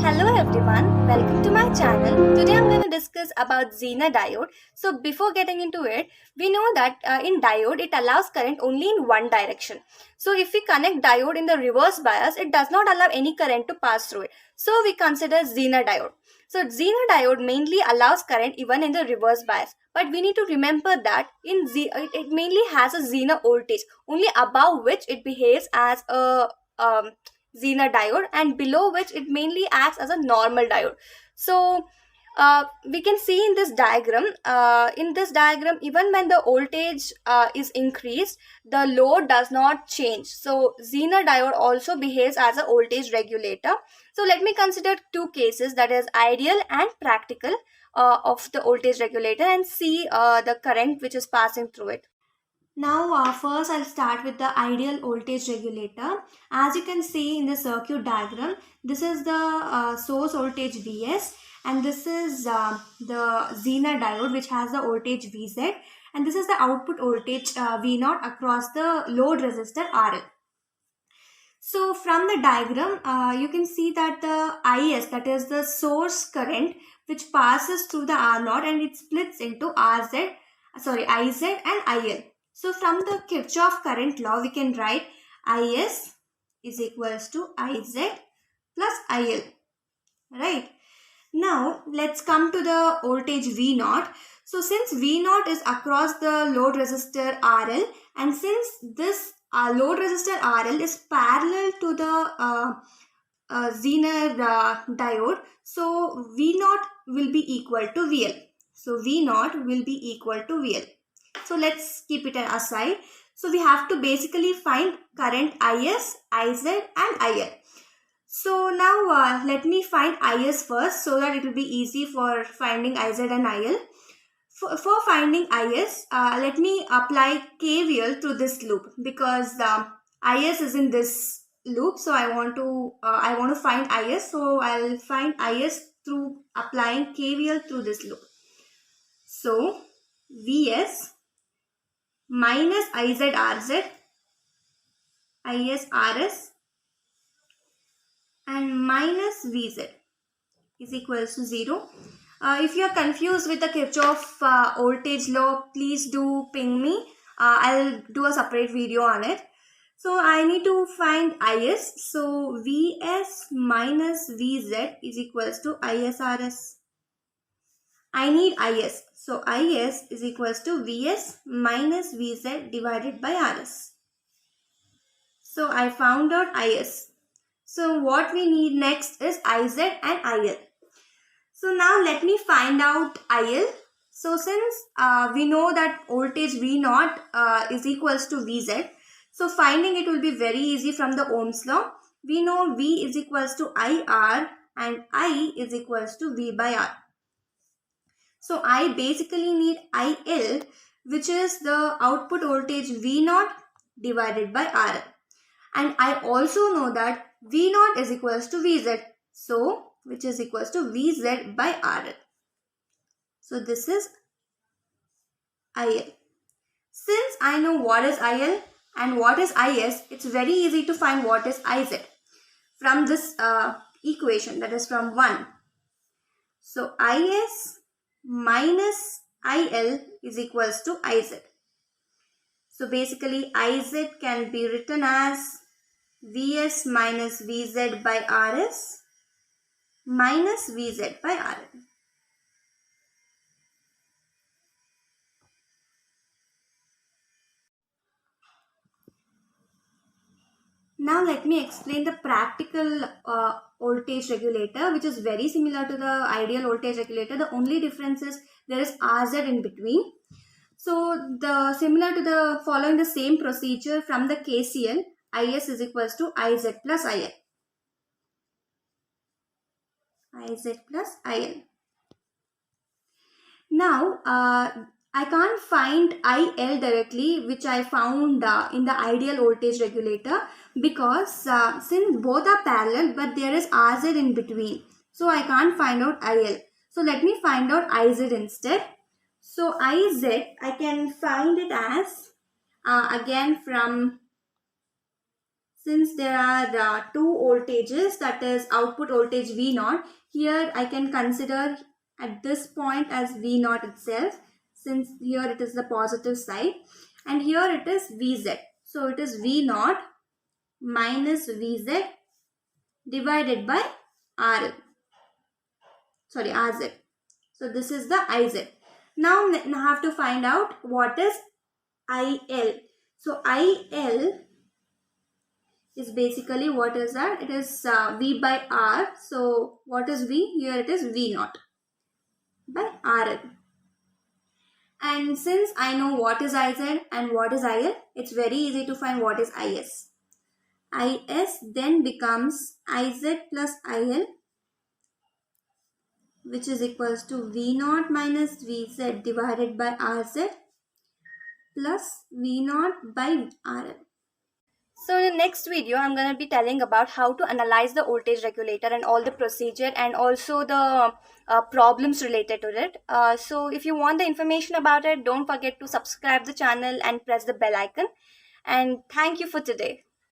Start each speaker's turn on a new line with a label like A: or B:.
A: Hello everyone, welcome to my channel. Today I'm going to discuss about Zener diode. So before getting into it, we know that in diode it allows current only in one direction. So if we connect diode in the reverse bias, it does not allow any current to pass through it. So we consider Zener diode. So Zener diode mainly allows current even in the reverse bias. But we need to remember that it mainly has a Zener voltage, only above which it behaves as a Zener diode, and below which it mainly acts as a normal diode. So we can see in this diagram, even when the voltage is increased, the load does not change. So Zener diode also behaves as a voltage regulator. So let me consider two cases, that is ideal and practical, of the voltage regulator, and see the current which is passing through it. Now, first I'll start with the ideal voltage regulator. As you can see in the circuit diagram, this is the source voltage Vs, and this is the Zener diode which has the voltage Vz, and this is the output voltage V0 across the load resistor RL. So from the diagram, you can see that the Is, that is the source current which passes through the R0, and it splits into Iz and IL. So from the Kirchhoff current law, we can write Is is equals to Iz plus IL, right? Now let's come to the voltage V0. So since V0 is across the load resistor RL, and since this load resistor RL is parallel to the Zener diode, so V0 will be equal to VL. So V0 will be equal to VL. So let's keep it aside. So we have to basically find current Is, Iz and IL. So now let me find Is first, so that it will be easy for finding Iz and IL. For finding Is, let me apply KVL to this loop, because Is is in this loop. So I want to find Is. So I'll find Is through applying KVL through this loop. So Vs minus IZRZ, ISRS and minus Vz is equals to 0. If you are confused with the Kirchhoff voltage law, please do ping me. I'll do a separate video on it. So I need to find Is. So Vs minus Vz is equals to ISRS. I need Is. So Is is equals to Vs minus Vz divided by Rs. So I found out Is. So what we need next is Iz and IL. So now let me find out IL. So since we know that voltage V0 is equals to Vz, so finding it will be very easy from the Ohm's law. We know V is equals to IR and I is equals to V by R. So I basically need IL, which is the output voltage V0 divided by RL. And I also know that V0 is equals to Vz. So which is equals to Vz by RL. So this is IL. Since I know what is IL and what is Is, it's very easy to find what is Iz from this equation, that is from 1. So Is minus IL is equals to Iz. So basically Iz can be written as Vs minus Vz by Rs minus Vz by Rl. Now let me explain the practical voltage regulator, which is very similar to the ideal voltage regulator. The only difference is there is Rz in between. So similar to the following the same procedure from the KCL, Is is equals to Iz plus IL. Iz plus IL. Now I can't find IL directly, which I found in the ideal voltage regulator, because since both are parallel but there is Rz in between, so I can't find out IL. So let me find out Iz instead. So Iz, I can find it as again from since there are two voltages, that is output voltage V0, here I can consider at this point as V0 itself, since here it is the positive side, and here it is Vz. So it is V0 minus Vz divided by RL. Sorry, RZ. So this is the IZ. Now I have to find out what is IL. So IL is basically, what is that? It is V by R. So what is V? Here it is V0 by RL. And since I know what is IZ and what is IL, it's very easy to find what is IS. IS then becomes IZ plus IL, which is equals to V0 minus Vz divided by RZ plus V0 by RL. So in the next video, I'm going to be telling about how to analyze the voltage regulator and all the procedure and also the problems related to it. So if you want the information about it, don't forget to subscribe the channel and press the bell icon. And thank you for today.